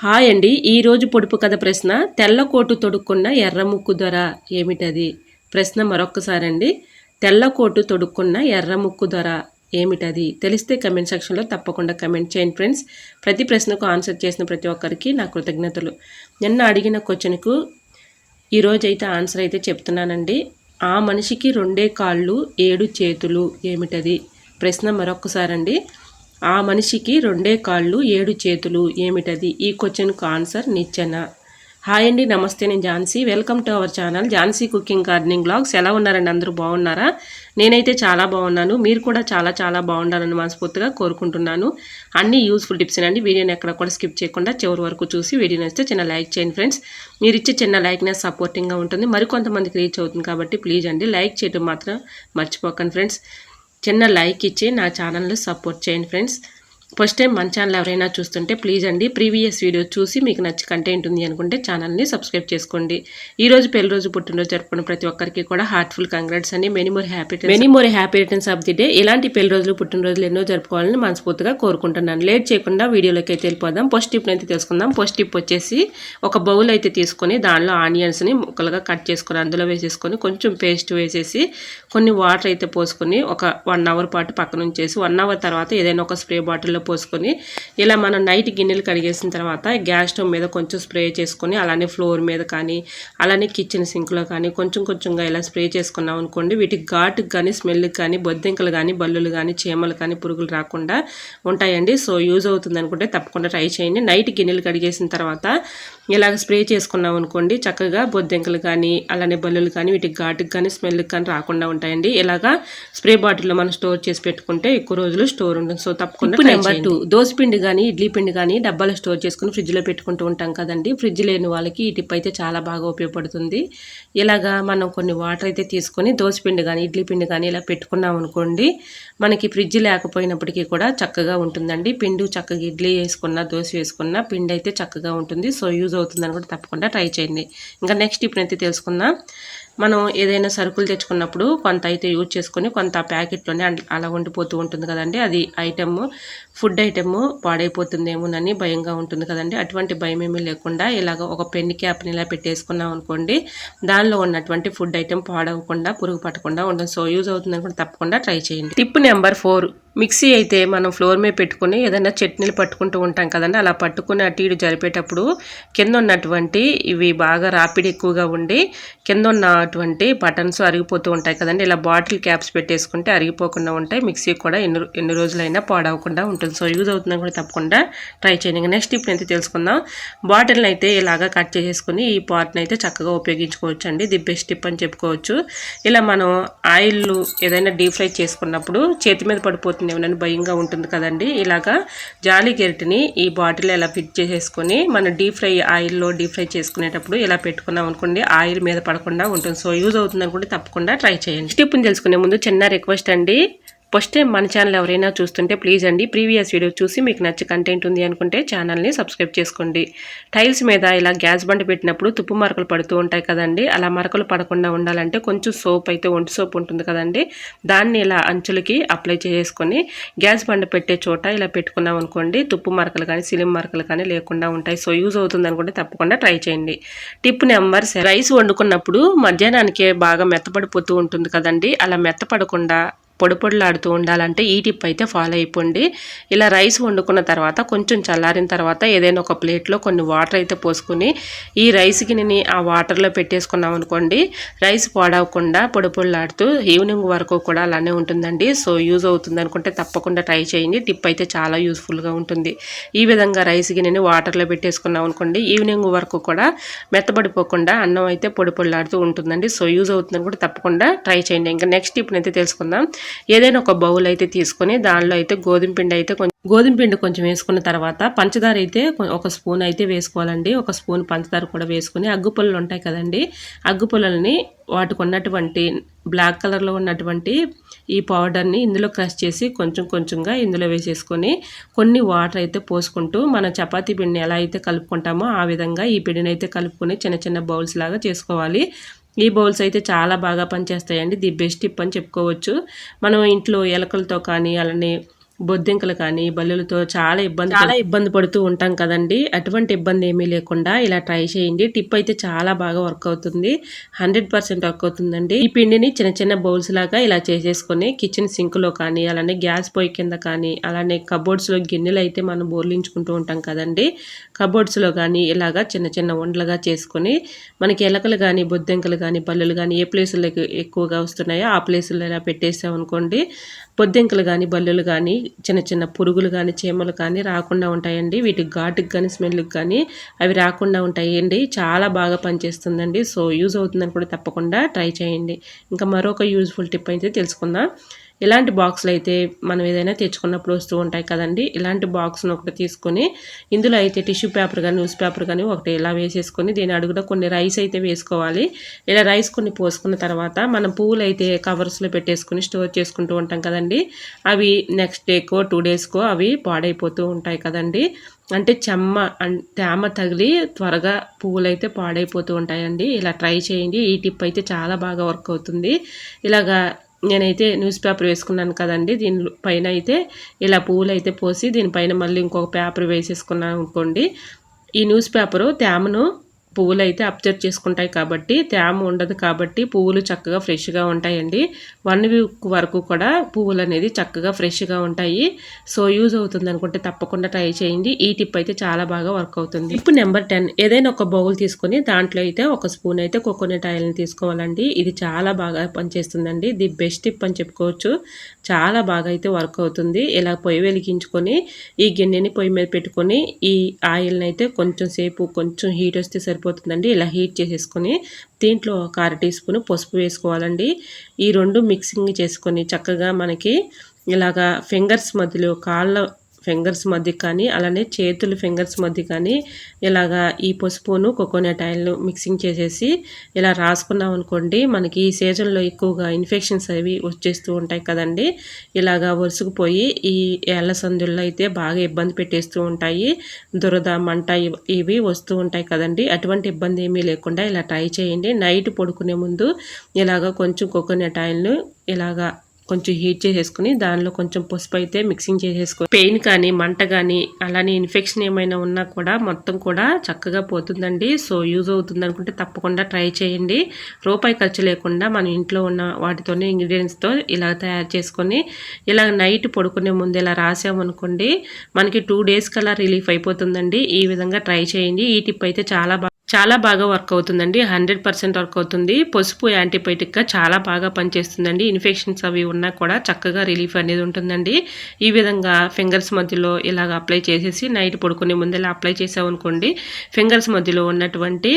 Hi అండి. ఈరోజు పొడుపు కథ ప్రశ్న, తెల్ల కోటు తొడుక్కున్న ఎర్ర ముక్కు ధర ఏమిటది? ప్రశ్న మరొక్కసారండి. తెల్ల కోటు తొడుక్కున్న ఎర్ర ముక్కు ధర ఏమిటది? తెలిస్తే కమెంట్ సెక్షన్లో తప్పకుండా కమెంట్ చేయండి ఫ్రెండ్స్. ప్రతి ప్రశ్నకు ఆన్సర్ చేసిన ప్రతి ఒక్కరికి నా కృతజ్ఞతలు. నిన్న అడిగిన క్వశ్చన్కు ఈరోజైతే ఆన్సర్ అయితే చెప్తున్నానండి. ఆ మనిషికి 2 కాళ్ళు 7 చేతులు ఏమిటది? ప్రశ్న మరొక్కసారండి. ఆ మనిషికి 2 కాళ్ళు 7 చేతులు ఏమిటది? ఈ క్వశ్చన్కు ఆన్సర్ నిచ్చెన. హాయ్ అండి, నమస్తే. నేను Jhansi. Welcome to our channel Jhansi cooking gardening vlogs. ఎలా ఉన్నారండి? అందరూ బాగున్నారా? నేనైతే చాలా బాగున్నాను. మీరు కూడా చాలా బాగుండాలని మనస్ఫూర్తిగా కోరుకుంటున్నాను. అన్ని యూస్ఫుల్ టిప్స్ అండి. వీడియోని ఎక్కడ కూడా స్కిప్ చేయకుండా చివరి వరకు చూసి వీడియో నచ్చితే చిన్న లైక్ చేయండి ఫ్రెండ్స్. మీరు ఇచ్చే చిన్న లైక్ నాకు సపోర్టింగ్గా ఉంటుంది. మరికొంతమందికి రీచ్ అవుతుంది కాబట్టి ప్లీజ్ అండి లైక్ చేయడం మాత్రం మర్చిపోకండి ఫ్రెండ్స్. చిన్న లైక్ ఇచ్చి నా ఛానల్ని సపోర్ట్ చేయండి ఫ్రెండ్స్. ఫస్ట్ టైం మన ఛానల్ ఎవరైనా చూస్తుంటే ప్లీజ్ అండి ప్రీవియస్ వీడియో చూసి మీకు నచ్చి కంటెంట్ ఉంది అనుకుంటే ఛానల్ని సబ్స్క్రైబ్ చేసుకోండి. ఈరోజు పెళ్లిరోజు పుట్టినరోజు జరుపుకున్న ప్రతి ఒక్కరికి కూడా హార్ట్ఫుల్ కంగ్రాట్స్ అండి. Many more happy returns of the day. ఇలాంటి పెళ్లిరోజులు పుట్టినరోజులు ఎన్నో జరుపుకోవాలని మనస్ఫూర్తిగా కోరుకుంటున్నాను. లేట్ చేయకుండా వీడియోలోకి అయితే వెళ్ళిపోదాం. ఫస్ట్ టిప్ అయితే తెలుసుకుందాం. ఫస్ట్ టిప్ వచ్చేసి, ఒక బౌల్ అయితే తీసుకొని దానిలో ఆనియన్స్ని ముక్కలుగా కట్ చేసుకొని అందులో వేసేసుకొని కొంచెం పేస్ట్ వేసేసి కొన్ని వాటర్ అయితే పోసుకొని ఒక 1 అవర్ పాటు పక్కన ఉంచేసి 1 అవర్ తర్వాత ఏదైనా ఒక స్ప్రే బాటిల్లో పోసుకొని ఇలా మనం నైట్ గిన్నెలు కడిగేసిన తర్వాత గ్యాస్ స్టవ్ మీద కొంచెం స్ప్రే చేసుకొని అలానే ఫ్లోర్ మీద కానీ అలానే కిచెన్ సింక్లో కానీ కొంచెంగా ఇలా స్ప్రే చేసుకున్నాం అనుకోండి, వీటికి ఘాటుకు కానీ స్మెల్కి కానీ బొద్దింకలు కానీ బల్లులు కానీ చీమలు కానీ పురుగులు రాకుండా ఉంటాయండి. సో యూజ్ అవుతుంది అనుకుంటే తప్పకుండా ట్రై చేయండి. నైట్ గిన్నెలు కడిగేసిన తర్వాత ఇలాగ స్ప్రే చేసుకున్నాం అనుకోండి, చక్కగా బొద్దింకలు కానీ అలానే బల్లులు కానీ వీటికి ఘాటుకు కానీ స్మెల్కి కానీ రాకుండా ఉంటాయండి. ఇలాగా స్ప్రే బాటిల్లో మనం స్టోర్ చేసి పెట్టుకుంటే ఎక్కువ రోజులు స్టోర్ ఉంటుంది. సో తప్పకుండా. నెంబర్ 2, దోసపిండి కానీ ఇడ్లీ పిండి కానీ డబ్బాలో స్టోర్ చేసుకుని ఫ్రిడ్జ్లో పెట్టుకుంటూ ఉంటాం కదండి. ఫ్రిడ్జ్ లేని వాళ్ళకి ఈ టిప్ అయితే చాలా బాగా ఉపయోగపడుతుంది. ఇలాగా మనం కొన్ని వాటర్ అయితే తీసుకొని దోసపిండి కానీ ఇడ్లీ పిండి కానీ ఇలా పెట్టుకున్నాం అనుకోండి, మనకి ఫ్రిడ్జ్ లేకపోయినప్పటికీ కూడా చక్కగా ఉంటుందండి. పిండి చక్కగా ఇడ్లీ వేసుకున్నా దోశ వేసుకున్నా పిండి అయితే చక్కగా ఉంటుంది. సో యూజ్ అవుతుందని కూడా తప్పకుండా ట్రై చేయండి. ఇంకా నెక్స్ట్ టిప్ అయితే తెలుసుకుందాం. మనం ఏదైనా సరుకులు తెచ్చుకున్నప్పుడు కొంత అయితే యూజ్ చేసుకొని కొంత ప్యాకెట్లోనే అలా ఉండిపోతూ ఉంటుంది కదండి. అది ఫుడ్ ఐటెము పాడైపోతుందేమోనని భయంగా ఉంటుంది కదండి. అటువంటి భయం ఏమీ లేకుండా ఇలాగ ఒక పెన్ క్యాప్ని ఇలా పెట్టేసుకున్నాం అనుకోండి, దానిలో ఉన్నటువంటి ఫుడ్ ఐటెం పాడవకుండా పురుగు పట్టకుండా ఉంటుంది. సో యూజ్ అవుతుందని కూడా తప్పకుండా ట్రై చేయండి. టిప్ నెంబర్ 4, మిక్సీ అయితే మనం ఫ్లోర్ మీద పెట్టుకుని ఏదైనా చట్నీలు పట్టుకుంటూ ఉంటాం కదండి. అలా పట్టుకుని అటు ఇటు జరిపేటప్పుడు కింద ఉన్నటువంటి ఇవి బాగా రాపిడి ఎక్కువగా ఉండి కింద ఉన్నటువంటి బటన్స్ అరిగిపోతూ ఉంటాయి కదండి. ఇలా బాటిల్ క్యాప్స్ పెట్టేసుకుంటే అరిగిపోకుండా ఉంటాయి. మిక్సీ కూడా ఎన్ని రోజులైనా పాడవకుండా ఉంటుంది. సో యూజ్ అవుతుందని కూడా తప్పకుండా ట్రై చేయండి. ఇంకా నెక్స్ట్ టిప్ అయితే తెలుసుకుందాం. బాటిల్ని అయితే ఇలాగా కట్ చేసేసుకుని ఈ పాట్ని అయితే చక్కగా ఉపయోగించుకోవచ్చు అండి. ది బెస్ట్ టిప్ అని చెప్పుకోవచ్చు. ఇలా మనం ఆయిల్ ఏదైనా డీప్ ఫ్రై చేసుకున్నప్పుడు చేతి మీద పడిపోతుంది ఏమన్నా భయంగా ఉంటుంది కదండి. ఇలాగా జాలి గెరిటిని ఈ బాటిల్ ఇలా ఫిట్ చేసేసుకొని మనం ఆయిల్లో డీప్ ఫ్రై చేసుకునేటప్పుడు ఇలా పెట్టుకున్నాం అనుకోండి, ఆయిల్ మీద పడకుండా ఉంటుంది. సో యూజ్ అవుతుంది అనుకుంటే తప్పకుండా ట్రై చేయండి. టిప్ని తెలుసుకునే ముందు చిన్న రిక్వెస్ట్ అండి. ఫస్ట్ టైం మన ఛానల్ ఎవరైనా చూస్తుంటే ప్లీజ్ అండి ప్రీవియస్ వీడియో చూసి మీకు నచ్చే కంటెంట్ ఉంది అనుకుంటే ఛానల్ని సబ్స్క్రైబ్ చేసుకోండి. టైల్స్ మీద ఇలా గ్యాస్ బండ పెట్టినప్పుడు తుప్పు మరకలు పడుతూ ఉంటాయి కదండి. అలా మరకలు పడకుండా ఉండాలంటే కొంచెం సోప్ అయితే ఒంటి సోప్ ఉంటుంది కదండి, దాన్ని ఇలా అంచులకి అప్లై చేసుకొని గ్యాస్ బండ పెట్టే చోట ఇలా పెట్టుకున్నాం అనుకోండి, తుప్పు మరకలు కానీ సిలిం మరకలు కానీ లేకుండా ఉంటాయి. సో యూజ్ అవుతుంది అనుకుంటే తప్పకుండా ట్రై చేయండి. టిప్ నెంబర్ 7, రైస్ వండుకున్నప్పుడు మధ్యాహ్నానికే బాగా మెత్తపడిపోతూ ఉంటుంది కదండి. అలా మెత్తపడకుండా పొడిలాడుతూ ఉండాలంటే ఈ టిప్ అయితే ఫాలో అయిపోండి. ఇలా రైస్ వండుకున్న తర్వాత కొంచెం చల్లారిన తర్వాత ఏదైనా ఒక ప్లేట్లో కొన్ని వాటర్ అయితే పోసుకొని ఈ రైస్ గిన్నెని ఆ వాటర్లో పెట్టేసుకున్నాం అనుకోండి, రైస్ పాడవకుండా పొడిలాడుతూ ఈవినింగ్ వరకు కూడా అలానే ఉంటుందండి. సో యూజ్ అవుతుంది అనుకుంటే తప్పకుండా ట్రై చేయండి. టిప్ అయితే చాలా యూస్ఫుల్గా ఉంటుంది. ఈ విధంగా రైస్ గిన్నెని వాటర్లో పెట్టేసుకున్నాం అనుకోండి, ఈవినింగ్ వరకు కూడా మెత్తబడిపోకుండా అన్నం అయితే పొడిలాడుతూ ఉంటుందండి. సో యూజ్ అవుతుందని కూడా తప్పకుండా ట్రై చేయండి. ఇంకా నెక్స్ట్ టిప్ అయితే తెలుసుకుందాం. ఏదైనా ఒక బౌల్ అయితే తీసుకొని దానిలో అయితే గోధుమ పిండి కొంచెం వేసుకున్న తర్వాత పంచదార అయితే ఒక స్పూన్ అయితే వేసుకోవాలండి. ఒక స్పూన్ పంచదార కూడా వేసుకొని అగ్గుపుల్లలు ఉంటాయి కదండి, అగ్గుపుల్లల్ని వాటికి ఉన్నటువంటి బ్లాక్ కలర్లో ఉన్నటువంటి ఈ పౌడర్ని ఇందులో క్రష్ చేసి కొంచెంగా ఇందులో వేసేసుకొని కొన్ని వాటర్ అయితే పోసుకుంటూ మన చపాతీ పిండిని ఎలా అయితే కలుపుకుంటామో ఆ విధంగా ఈ పిండిని అయితే కలుపుకొని చిన్న బౌల్స్ లాగా చేసుకోవాలి. ఈ బౌల్స్ అయితే చాలా బాగా పనిచేస్తాయండి. ది బెస్ట్ టిప్ అని చెప్పుకోవచ్చు. మనం ఇంట్లో ఎలకలతో కానీ అలానే బొద్దింకలు కానీ బల్లులతో చాలా ఇబ్బంది పడుతూ ఉంటాం కదండి. అటువంటి ఇబ్బంది ఏమీ లేకుండా ఇలా ట్రై చేయండి. టిప్ అయితే చాలా బాగా వర్క్ అవుతుంది. 100% వర్క్ అవుతుందండి. ఈ పిండిని చిన్న చిన్న బౌల్స్ లాగా ఇలా చేసేసుకొని కిచెన్ సింక్ లో కానీ, అలానే గ్యాస్ పొయ్యి కింద కానీ, అలానే కబోర్డ్స్ లో గిన్నెలు అయితే మనం బోర్లించుకుంటూ ఉంటాం కదండి. కబోర్డ్స్ లో కానీ ఇలాగా చిన్న చిన్న వంటలుగా చేసుకొని మనకి ఎలకలు కానీ, బొద్దింకలు కానీ, బల్లులు కానీ ఏ ప్లేసులకు ఎక్కువగా వస్తున్నాయో ఆ ప్లేసుల్లో ఇలా పెట్టేసాం అనుకోండి, బొద్దింకలు కానీ, బల్లులు కానీ, చిన్న చిన్న పురుగులు కానీ, చీమలు కానీ రాకుండా ఉంటాయండి. వీటికి ఘాటుకి కానీ, స్మెల్కి కానీ అవి రాకుండా ఉంటాయండి. చాలా బాగా పనిచేస్తుందండి. సో యూజ్ అవుతుందని కూడా తప్పకుండా ట్రై చేయండి. ఇంకా మరొక యూజ్ఫుల్ టిప్ అయితే తెలుసుకుందాం. ఇలాంటి బాక్సులు అయితే మనం ఏదైనా తెచ్చుకున్నప్పుడు వస్తూ ఉంటాయి కదండి. ఇలాంటి బాక్స్ను ఒకటి తీసుకొని ఇందులో అయితే టిష్యూ పేపర్ కానీ, న్యూస్ పేపర్ కానీ ఒకటి ఇలా వేసేసుకొని దీని అడుగున కొన్ని రైస్ అయితే వేసుకోవాలి. ఇలా రైస్ కొన్ని పోసుకున్న తర్వాత మనం పువ్వులు అయితే కవర్స్లో పెట్టేసుకుని స్టోర్ చేసుకుంటూ ఉంటాం కదండి. అవి నెక్స్ట్ డేకో 2 డేస్కో అవి పాడైపోతూ ఉంటాయి కదండి. అంటే తేమ తగిలి త్వరగా పువ్వులు అయితే పాడైపోతూ ఉంటాయండి. ఇలా ట్రై చేయండి. ఈ టిప్ అయితే చాలా బాగా వర్క్ అవుతుంది. ఇలాగా నేనైతే న్యూస్ పేపర్ వేసుకున్నాను కదండి. దీని పైన అయితే ఇలా పువ్వులు అయితే పోసి దీనిపైన మళ్ళీ ఇంకొక పేపర్ వేసేసుకున్నాను అనుకోండి. ఈ న్యూస్ పేపరు తేమను పువ్వులు అయితే అబ్జర్వ్ చేసుకుంటాయి కాబట్టి తేమ ఉండదు కాబట్టి పువ్వులు చక్కగా ఫ్రెష్గా ఉంటాయండి. 1 వీక్ వరకు కూడా పువ్వులు అనేది చక్కగా ఫ్రెష్గా ఉంటాయి. సో యూజ్ అవుతుంది అనుకుంటే తప్పకుండా ట్రై చేయండి. ఈ టిప్ అయితే చాలా బాగా వర్క్ అవుతుంది. టిప్ నెంబర్ 10, ఏదైనా ఒక బౌల్ తీసుకొని దాంట్లో అయితే ఒక స్పూన్ అయితే కోకోనట్ ఆయిల్ని తీసుకోవాలండి. ఇది చాలా బాగా పనిచేస్తుందండి. ది బెస్ట్ టిప్ అని చెప్పుకోవచ్చు. చాలా బాగా అయితే వర్క్ అవుతుంది. ఇలా పొయ్యి వెలిగించుకొని ఈ గిన్నెని పొయ్యి మీద పెట్టుకొని ఈ ఆయిల్ని అయితే కొంచెం హీట్ వస్తే సరిపోతుందండి. ఇలా హీట్ చేసేసుకొని దీంట్లో ఒక 1/2 టీ స్పూన్ పసుపు వేసుకోవాలండి. ఈ 2 మిక్సింగ్ చేసుకొని చక్కగా మనకి ఇలాగా ఫింగర్స్ మధ్యలో ఫింగర్స్ మధ్య కానీ, అలానే చేతుల ఫింగర్స్ మధ్య కానీ ఇలాగా ఈ పసుపును కోకోనట్ ఆయిల్ను మిక్సింగ్ చేసేసి ఇలా రాసుకున్నాం అనుకోండి, మనకి ఈ సీజన్లో ఎక్కువగా ఇన్ఫెక్షన్స్ అవి వచ్చేస్తూ ఉంటాయి కదండి. ఇలాగా వరుసకుపోయి ఈ ఏళ్ళ సందుల్లో అయితే బాగా ఇబ్బంది పెట్టేస్తూ ఉంటాయి. దురద, మంట ఇవి వస్తూ ఉంటాయి కదండి. అటువంటి ఇబ్బంది ఏమీ లేకుండా ఇలా ట్రై చేయండి. నైట్ పడుకునే ముందు ఇలాగా కొంచెం కోకోనట్ ఆయిల్ను ఇలాగా కొంచెం హీట్ చేసేసుకుని దానిలో కొంచెం పసుపు అయితే మిక్సింగ్ చేసేసుకొని పెయిన్ కానీ, మంట కానీ, అలానే ఇన్ఫెక్షన్ ఏమైనా ఉన్నా కూడా మొత్తం కూడా చక్కగా పోతుందండి. సో యూజ్ అవుతుంది అనుకుంటే తప్పకుండా ట్రై చేయండి. రూపాయి ఖర్చు లేకుండా మన ఇంట్లో ఉన్న వాటితోనే ఇంగ్రీడియంట్స్తో ఇలా తయారు చేసుకొని ఇలా నైట్ పడుకునే ముందు ఇలా రాసామనుకోండి, మనకి 2 డేస్ కల్లా రిలీఫ్ అయిపోతుందండి. ఈ విధంగా ట్రై చేయండి. ఈ టిప్ అయితే చాలా బాగా వర్క్ అవుతుందండి. 100% వర్క్ అవుతుంది. పసుపు యాంటీబయాటిక్గా చాలా బాగా పనిచేస్తుందండి. ఇన్ఫెక్షన్స్ అవి ఉన్నా కూడా చక్కగా రిలీఫ్ అనేది ఉంటుందండి. ఈ విధంగా ఫింగర్స్ మధ్యలో ఇలాగ అప్లై చేసేసి నైట్ పడుకునే ముందు ఇలా అప్లై చేసామనుకోండి, ఫింగర్స్ మధ్యలో ఉన్నటువంటి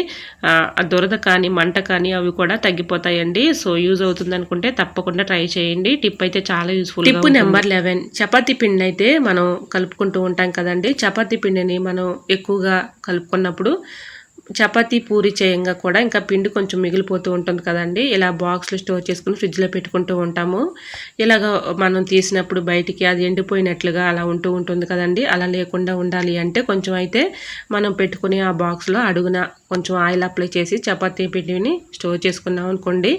దురద కానీ, మంట కానీ అవి కూడా తగ్గిపోతాయండి. సో యూజ్ అవుతుంది అనుకుంటే తప్పకుండా ట్రై చేయండి. టిప్ అయితే చాలా యూస్ఫుల్. టిప్ నెంబర్ 11, చపాతీ పిండి అయితే మనం కలుపుకుంటూ ఉంటాం కదండి. చపాతీ పిండిని మనం ఎక్కువగా కలుపుకున్నప్పుడు చపాతీ పూరి చేయంగా కూడా ఇంకా పిండి కొంచెం మిగిలిపోతూ ఉంటుంది కదండి. ఇలా బాక్స్లో స్టోర్ చేసుకుని ఫ్రిడ్జ్లో పెట్టుకుంటూ ఉంటాము. ఇలాగ మనం తీసినప్పుడు బయటికి అది ఎండిపోయినట్లుగా అలా ఉంటుంది కదండి. అలా లేకుండా ఉండాలి అంటే కొంచెం అయితే మనం పెట్టుకుని ఆ బాక్స్లో అడుగున కొంచెం ఆయిల్ అప్లై చేసి చపాతీ పిండిని స్టోర్ చేసుకున్నాం అనుకోండి,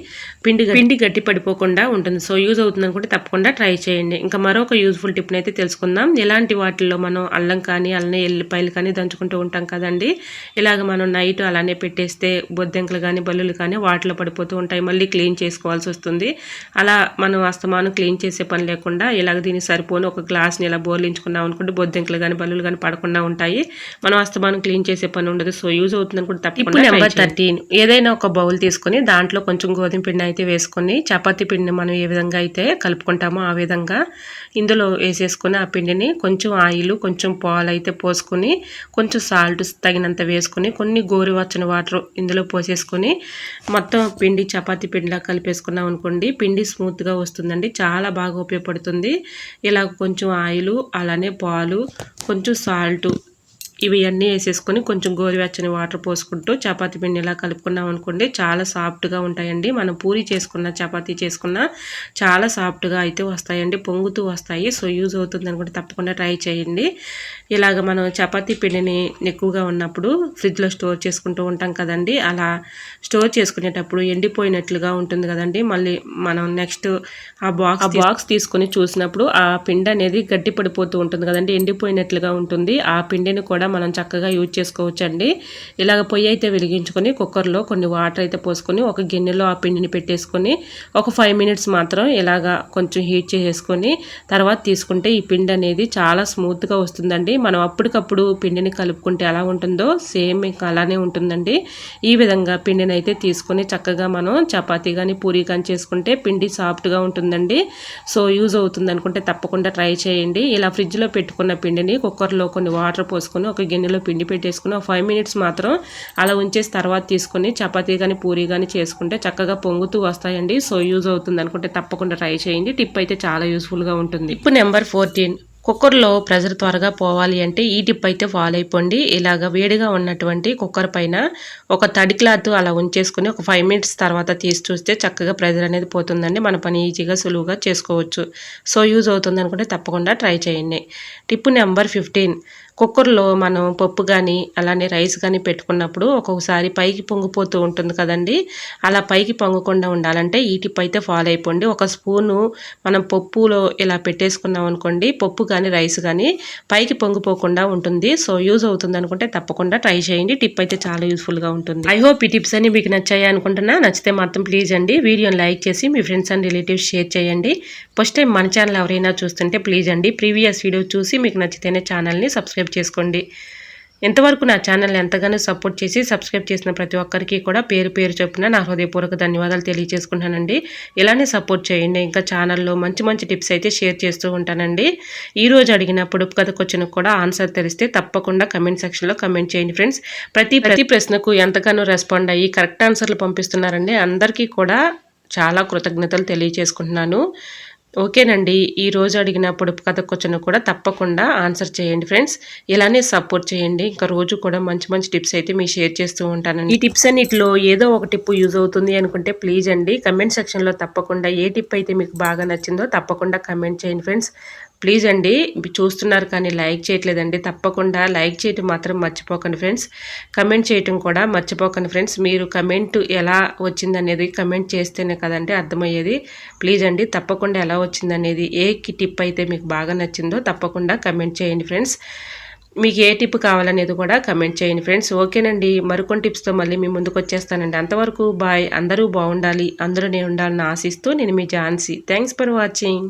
పిండి గట్టి పడిపోకుండా ఉంటుంది. సో యూజ్ అవుతుంది అనుకుంటే తప్పకుండా ట్రై చేయండి. ఇంకా మరొక యూజ్ఫుల్ టిప్ని అయితే తెలుసుకుందాం. ఇలాంటి వాటిల్లో మనం అల్లం కానీ, అలానే ఎల్లిపాయలు కానీ దంచుకుంటూ ఉంటాం కదండి. ఇలాగ మనం నైట్ అలానే పెట్టేస్తే బొద్దింకలు కానీ, బల్లులు కానీ వాటిలో పడిపోతూ ఉంటాయి. మళ్ళీ క్లీన్ చేసుకోవాల్సి వస్తుంది. అలా మనం అస్తమానం క్లీన్ చేసే పని లేకుండా ఇలాగ దీనికి సరిపోని ఒక గ్లాస్ని ఇలా బోర్లించుకున్నాం అనుకుంటే బొద్దింకలు కానీ, బల్లులు కానీ పడకుండా ఉంటాయి. మనం అస్తమానం క్లీన్ చేసే పని ఉండదు. సో యూజ్ అవుతుంది అనుకుంటే తప్పకుండా. నెంబర్ 13, ఏదైనా ఒక బౌల్ తీసుకొని దాంట్లో కొంచెం గోధుమ పిండి అయితే వేసుకొని చపాతీ పిండిని మనం ఏ విధంగా అయితే కలుపుకుంటామో ఆ విధంగా ఇందులో వేసేసుకొని ఆ పిండిని కొంచెం ఆయిల్, కొంచెం పాలు అయితే పోసుకొని, కొంచెం సాల్ట్ తగినంత వేసుకొని, కొన్ని గోరువెచ్చని వాటర్ ఇందులో పోసేసుకొని మొత్తం పిండి చపాతీ పిండిలా కలిపేసుకున్నాం అనుకోండి, పిండి స్మూత్గా వస్తుందండి. చాలా బాగా ఉపయోగపడుతుంది. ఇలా కొంచెం ఆయిల్, అలానే పాలు, కొంచెం సాల్ట్ ఇవి అన్నీ వేసేసుకొని కొంచెం గోరువెచ్చని వాటర్ పోసుకుంటూ చపాతీ పిండి ఇలా కలుపుకున్నాం అనుకోండి, చాలా సాఫ్ట్గా ఉంటాయండి. మనం పూరి చేసుకున్న చపాతీ చేసుకున్న చాలా సాఫ్ట్గా అయితే వస్తాయండి, పొంగుతూ వస్తాయి. సో యూజ్ అవుతుంది అనుకుంటే తప్పకుండా ట్రై చేయండి. ఇలాగ మనం చపాతీ పిండిని ఎక్కువగా ఉన్నప్పుడు ఫ్రిడ్జ్లో స్టోర్ చేసుకుంటూ ఉంటాం కదండి, అలా స్టోర్ చేసుకునేటప్పుడు ఎండిపోయినట్లుగా ఉంటుంది కదండి. మళ్ళీ మనం నెక్స్ట్ ఆ బాక్స్ తీసుకొని చూసినప్పుడు ఆ పిండి అనేది గట్టి పడిపోతూ ఉంటుంది కదండి, ఎండిపోయినట్లుగా ఉంటుంది. ఆ పిండిని కూడా మనం చక్కగా యూజ్ చేసుకోవచ్చండి. ఇలాగ పొయ్యి అయితే వెలిగించుకొని కుక్కర్లో కొన్ని వాటర్ అయితే పోసుకొని ఒక గిన్నెలో ఆ పిండిని పెట్టేసుకొని ఒక 5 మినిట్స్ మాత్రం ఇలాగా కొంచెం హీట్ చేసేసుకొని తర్వాత తీసుకుంటే ఈ పిండి అనేది చాలా స్మూత్గా వస్తుందండి. మనం అప్పటికప్పుడు పిండిని కలుపుకుంటే ఎలా ఉంటుందో సేమ్ ఇంకా అలానే ఉంటుందండి. ఈ విధంగా పిండిని అయితే తీసుకొని చక్కగా మనం చపాతీ కానీ పూరీ కానీ చేసుకుంటే పిండి సాఫ్ట్గా ఉంటుందండి. సో యూజ్ అవుతుంది అనుకుంటే తప్పకుండా ట్రై చేయండి. ఇలా ఫ్రిడ్జ్లో పెట్టుకున్న పిండిని కుక్కర్లో కొన్ని వాటర్ పోసుకొని ఒక గిన్నెలో పిండి పెట్టేసుకుని ఒక 5 మినిట్స్ మాత్రం అలా ఉంచేసి తర్వాత తీసుకొని చపాతీ కానీ పూరీ కానీ చేసుకుంటే చక్కగా పొంగుతూ వస్తాయండి. సో యూజ్ అవుతుంది అనుకుంటే తప్పకుండా ట్రై చేయండి. టిప్ అయితే చాలా యూస్ఫుల్గా ఉంటుంది. టిప్ నెంబర్ 14, కుక్కర్లో ప్రెజర్ త్వరగా పోవాలి అంటే ఈ టిప్ అయితే ఫాలో అయిపోండి. ఇలాగ వేడిగా ఉన్నటువంటి కుక్కర్ పైన ఒక తడి క్లాత్ అలా ఉంచేసుకుని ఒక 5 మినిట్స్ తర్వాత తీసి చూస్తే చక్కగా ప్రెజర్ అనేది పోతుందండి. మన పని ఈజీగా సులువుగా చేసుకోవచ్చు. సో యూజ్ అవుతుంది అనుకుంటే తప్పకుండా ట్రై చేయండి. టిప్ నెంబర్ 15, కుక్కర్లో మనం పప్పు కానీ అలానే రైస్ కానీ పెట్టుకున్నప్పుడు ఒక్కొక్కసారి పైకి పొంగిపోతూ ఉంటుంది కదండి, అలా పైకి పొంగకుండా ఉండాలంటే ఈ టిప్ అయితే ఫాలో అయిపోండి. ఒక స్పూను మనం పప్పులో ఇలా పెట్టేసుకున్నాం అనుకోండి, పప్పు కానీ రైస్ కానీ పైకి పొంగిపోకుండా ఉంటుంది. సో యూజ్ అవుతుంది అనుకుంటే తప్పకుండా ట్రై చేయండి. టిప్ అయితే చాలా యూస్ఫుల్గా ఉంటుంది. ఐ హోప్ ఈ టిప్స్ అన్ని మీకు నచ్చాయి అనుకుంటున్నా. నచ్చితే మాత్రం ప్లీజ్ అండి వీడియోని లైక్ చేసి మీ ఫ్రెండ్స్ అండ్ రిలేటివ్స్ షేర్ చేయండి. ఫస్ట్ టైం మన ఛానల్ ఎవరైనా చూస్తుంటే ప్లీజ్ అండి ప్రీవియస్ వీడియో చూసి మీకు నచ్చితేనే ఛానల్ని సబ్స్క్రైబ్ చేసుకోండి. ఇంతవరకు నా ఛానల్ని ఎంతగానో సపోర్ట్ చేసి సబ్స్క్రైబ్ చేసిన ప్రతి ఒక్కరికి కూడా పేరు పేరు చొప్పున నా హృదయపూర్వక ధన్యవాదాలు తెలియజేసుకుంటానండి. ఇలానే సపోర్ట్ చేయండి. ఇంకా ఛానల్లో మంచి మంచి టిప్స్ అయితే షేర్ చేస్తూ ఉంటానండి. ఈరోజు అడిగిన పొడుపు కథ క్వశ్చన్కి కూడా ఆన్సర్ తెలిస్తే తప్పకుండా కమెంట్ సెక్షన్లో కమెంట్ చేయండి ఫ్రెండ్స్. ప్రతి ప్రశ్నకు ఎంతగానో రెస్పాండ్ అయ్యి కరెక్ట్ ఆన్సర్లు పంపిస్తున్నారండి. అందరికీ కూడా చాలా కృతజ్ఞతలు తెలియజేసుకుంటున్నాను. ఓకేనండి, ఈరోజు అడిగిన పొడుపు కథ క్వశ్చన్ కూడా తప్పకుండా ఆన్సర్ చేయండి ఫ్రెండ్స్. ఇలానే సపోర్ట్ చేయండి. ఇంకా రోజు కూడా మంచి మంచి టిప్స్ అయితే మీకు షేర్ చేస్తూ ఉంటానండి. ఈ టిప్స్ అన్నిటిలో ఏదో ఒక టిప్ యూజ్ అవుతుంది అనుకుంటే ప్లీజ్ అండి కమెంట్ సెక్షన్లో తప్పకుండా ఏ టిప్ అయితే మీకు బాగా నచ్చిందో తప్పకుండా కమెంట్ చేయండి ఫ్రెండ్స్. ప్లీజ్ అండి, చూస్తున్నారు కానీ లైక్ చేయట్లేదండి. తప్పకుండా లైక్ చేయటం మాత్రం మర్చిపోకండి ఫ్రెండ్స్. కమెంట్ చేయటం కూడా మర్చిపోకండి ఫ్రెండ్స్. మీరు కమెంట్ ఎలా వచ్చిందనేది కమెంట్ చేస్తేనే కదండి అర్థమయ్యేది. ప్లీజ్ అండి తప్పకుండా ఎలా వచ్చిందనేది, ఏ టిప్ అయితే మీకు బాగా నచ్చిందో తప్పకుండా కమెంట్ చేయండి ఫ్రెండ్స్. మీకు ఏ టిప్ కావాలనేది కూడా కమెంట్ చేయండి ఫ్రెండ్స్. ఓకేనండి, మరికొన్ని టిప్స్తో మళ్ళీ మీ ముందుకు వచ్చేస్తానండి. అంతవరకు బాయ్. అందరూ బాగుండాలి, అందరూ నేను ఉండాలని ఆశిస్తూ నేను మీ ఝాన్సీ. Thanks for watching.